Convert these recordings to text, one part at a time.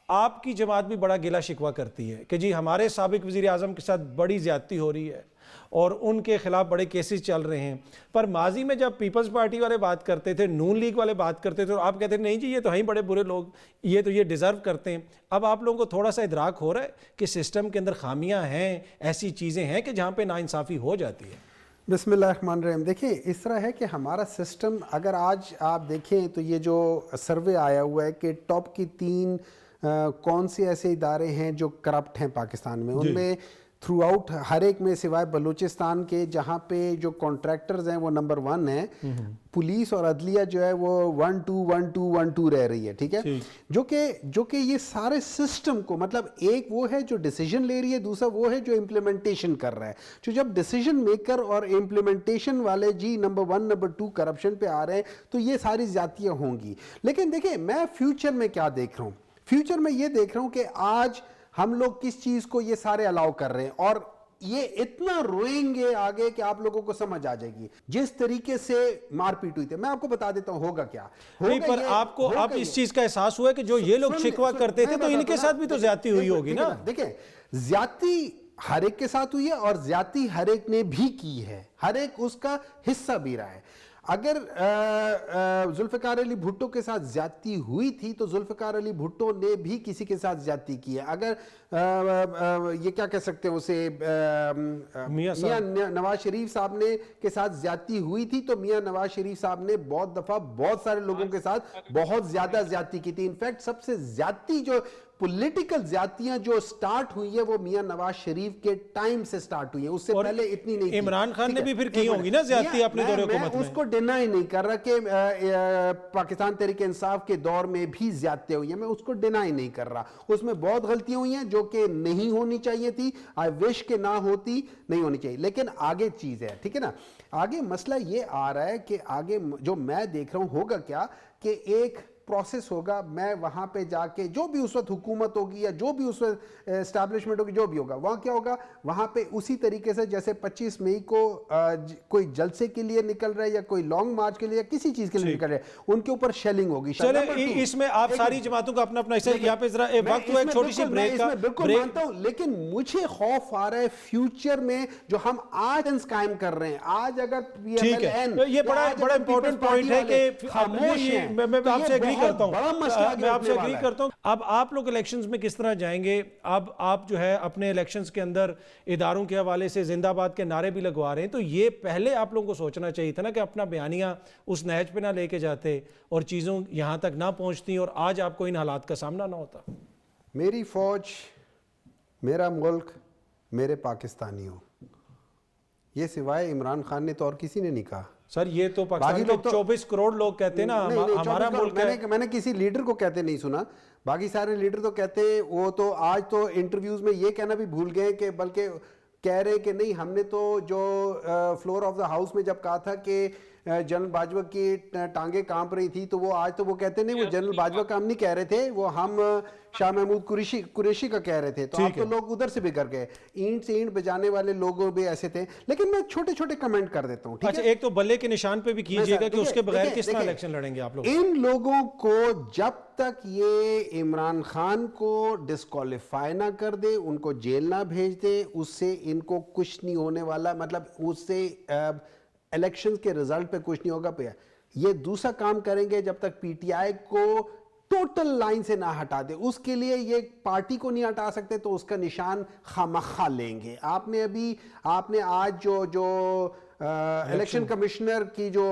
آپ کی جماعت بھی بڑا گلہ شکوہ کرتی ہے کہ جی ہمارے سابق وزیر اعظم کے ساتھ بڑی زیادتی ہو رہی ہے اور ان کے خلاف بڑے کیسز چل رہے ہیں، پر ماضی میں جب پیپلز پارٹی والے بات کرتے تھے، نون لیگ والے بات کرتے تھے، اور آپ کہتے ہیں نہیں جی یہ تو ہیں بڑے برے لوگ، یہ ڈیزرو کرتے ہیں. اب آپ لوگوں کو تھوڑا سا ادراک ہو رہا ہے کہ سسٹم کے اندر خامیاں ہیں، ایسی چیزیں ہیں کہ جہاں پہ ناانصافی ہو جاتی ہے؟ بسم اللہ الرحمن الرحیم. دیکھیں اس طرح ہے کہ ہمارا سسٹم، اگر آج آپ دیکھیں تو یہ جو سروے آیا ہوا ہے کہ ٹاپ کی 3 کون سے ایسے ادارے ہیں جو کرپٹ ہیں پاکستان میں، ان میں تھرو آؤٹ ہر ایک میں سوائے بلوچستان کے جہاں پہ جو کانٹریکٹرز ہیں وہ نمبر 1 ہیں، پولیس اور عدلیہ جو ہے وہ 1 2 1 2 1 2 رہ رہی ہے. ٹھیک ہے، جو کہ یہ سارے سسٹم کو، مطلب ایک وہ ہے جو ڈیسیجن لے رہی ہے، دوسرا وہ ہے جو امپلیمنٹیشن کر رہا ہے. جو جب ڈیسیجن میکر اور امپلیمنٹیشن والے جی نمبر 1 نمبر 2 کرپشن پہ آ رہے ہیں تو یہ ساری زیادتیاں ہوں گی. لیکن دیکھیں میں فیوچر میں کیا دیکھ رہا ہوں، فیوچر میں یہ دیکھ رہا ہوں کہ آج ہم لوگ کس چیز کو یہ سارے الاؤ کر رہے ہیں، اور یہ اتنا روئیں گے آگے کہ آپ لوگوں کو سمجھ آ جائے گی. جس طریقے سے مار پیٹ ہوئی تھی، میں آپ کو بتا دیتا ہوں ہوگا کیا. پر آپ کو اب اس چیز کا احساس ہوا ہے کہ جو یہ لوگ شکوہ کرتے تھے تو ان کے ساتھ بھی تو زیادتی ہوئی ہوگی نا؟ دیکھیں زیادتی ہر ایک کے ساتھ ہوئی ہے اور زیادتی ہر ایک نے بھی کی ہے، ہر ایک اس کا حصہ بھی رہا ہے. اگر ذوالفقار علی بھٹو کے ساتھ زیادتی ہوئی تھی تو ذوالفقار علی بھٹو نے بھی کسی کے ساتھ زیادتی کی ہے. اگر یہ کیا کہہ سکتے ہیں اسے، میاں نواز شریف صاحب نے کے ساتھ زیادتی ہوئی تھی تو میاں نواز شریف صاحب نے بہت دفعہ بہت سارے لوگوں کے ساتھ بہت زیادہ زیادتی کی تھی. انفیکٹ سب سے زیادتی جو پولیٹیکل زیادتیاں جو سٹارٹ ہوئی ہے وہ میاں نواز شریف کے ٹائم سے سٹارٹ ہوئی ہیں، اس سے پہلے اتنی نہیں تھی. عمران خان نے بھی پھر کی ہوں گی نا زیادتی اپنے دور حکومت میں. اس کو ڈینائی نہیں کر رہا کہ پاکستان تحریک انصاف کے دور میں بھی زیادتیاں ہوئی ہیں، میں اس کو ڈینائی نہیں کر رہا. اس میں بہت غلطیاں ہوئی ہیں جو کہ نہیں ہونی چاہیے تھی، آئی وش کہ نہ ہوتی، نہیں ہونی چاہیے. لیکن آگے چیز ہے، ٹھیک ہے نا، آگے مسئلہ یہ آ رہا ہے کہ آگے جو میں دیکھ رہا ہوں ہوگا کیا کہ ایک پروسیس ہوگا. میں وہاں پہ جا کے جو بھی اس وقت حکومت ہوگی یا جو بھی اس وقت اسٹیبلشمنٹ ہوگی، جو بھی ہوگا وہاں کیا ہوگا، وہاں پہ اسی طریقے سے جیسے 25 مئی کو کوئی جلسے کے لیے نکل رہا ہے یا کوئی لانگ مارچ کے لیے یا کسی چیز کے لیے نکل رہا ہے، ان کے اوپر شیلنگ ہوگی. چلے اس میں آپ ساری جماعتوں کا اپنا اپنا حصہ، یہاں پہ ذرا وقت ہوا ایک چھوٹی سی بریک کا. بالکل مانتا ہوں، لیکن مجھے خوف آ رہا ہے فیوچر میں جو ہم آج قائم کر رہے ہیں. آج اگر پی ایم ایل این، یہ بڑا امپورٹنٹ پوائنٹ ہے کہ خاموش ہیں، میں آپ سے اگری کرتا ہوں، میں آپ سے اگری ہے. کرتا ہوں. اب آپ لوگ الیکشنز میں کس طرح جائیں گے؟ اب آپ جو ہے اپنے الیکشنز کے اندر اداروں کے حوالے سے زندہ باد کے نعرے بھی لگوا رہے ہیں، تو یہ پہلے آپ لوگوں کو سوچنا چاہیے تھا نا کہ اپنا بیانیہ اس نہج پہ نہ لے کے جاتے اور چیزوں یہاں تک نہ پہنچتی اور آج آپ کو ان حالات کا سامنا نہ ہوتا. میری فوج، میرا ملک، میرے پاکستانیوں، یہ سوائے عمران خان نے تو اور کسی نے نہیں کہا. سر یہ تو پاکستان کے 24 کروڑ لوگ کہتے ہیں نا ہمارا ملک ہے. میں نے کسی لیڈر کو کہتے نہیں سنا، باقی سارے لیڈر تو کہتے ہیں. وہ تو آج تو انٹرویوز میں یہ کہنا بھی بھول گئے کہ بلکہ کہہ رہے کہ نہیں، ہم نے تو جو فلور آف دا ہاؤس میں جب کہا تھا کہ جنرل باجوہ کی ٹانگیں کانپ رہی تھی تو وہ آج تو وہ کہتے نہیں، وہ جنرل باجوہ کا ہم نہیں کہہ رہے تھے، وہ ہم شاہ محمود قریشی کا کہہ رہے تھے. تو اب تو لوگ ادھر سے بھی کر گئے، اینٹ سے اینٹ بجانے والے لوگ بھی ایسے تھے. لیکن میں چھوٹے چھوٹے کمنٹ کر دیتا ہوں. اچھا ایک تو بلے کے نشان پہ بھی کیجئے گا کہ اس کے بغیر کس طرح الیکشن لڑیں گے آپ لوگ؟ ان لوگوں کو جب تک یہ عمران خان کو ڈسکوالیفائی نہ کر دے، ان کو جیل نہ بھیج دے، اس سے ان کو کچھ نہیں ہونے والا. مطلب اس سے الیکشن کے رزلٹ پہ کچھ نہیں ہوگا. یہ دوسرا کام کریں گے جب تک پی ٹی آئی کو ٹوٹل لائن سے نہ ہٹا دے. اس کے لیے یہ پارٹی کو نہیں ہٹا سکتے تو اس کا نشان خامخواہ لیں گے. آپ نے آج جو الیکشن کمشنر کی جو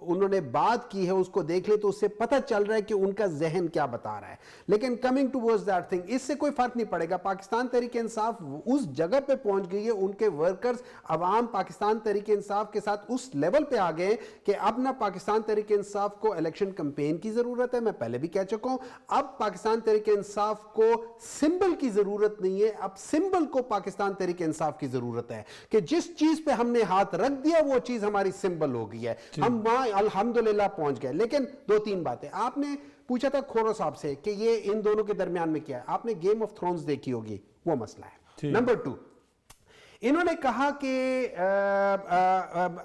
انہوں نے بات کی ہے اس کو دیکھ لے تو اس سے پتہ چل رہا ہے کہ ان کا ذہن کیا بتا رہا ہے. لیکن کمنگ ٹوورڈز دیٹ تھنگ، اس سے کوئی فرق نہیں پڑے گا. پاکستان تحریک انصاف اس جگہ پہ پہنچ گئی ہے، ان کے ورکرز، عوام پاکستان تحریک انصاف کے ساتھ اس لیول پہ آ گئے کہ اب نہ پاکستان تحریک انصاف کو الیکشن کمپین کی ضرورت ہے. میں پہلے بھی کہہ چکا ہوں، اب پاکستان تحریک انصاف کو سمبل کی ضرورت نہیں ہے، اب سمبل کو پاکستان تحریک انصاف کی ضرورت ہے کہ جس چیز پہ ہم نے ہاتھ رکھ دیا وہ چیز ہماری سمبل ہو گئی ہے. ہم وہاں الحمدللہ پہنچ گئے. لیکن 2-3 باتیں آپ نے پوچھا تھا کھورو صاحب سے کہ یہ ان دونوں کے درمیان میں کیا ہے. آپ نے گیم آف تھرونز دیکھی ہوگی، وہ مسئلہ ہے. نمبر 2، انہوں نے کہا کہ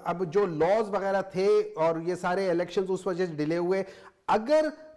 اب جو لاز وغیرہ تھے اور یہ سارے الیکشنز اس وجہ سے ڈیلے ہوئے، اگر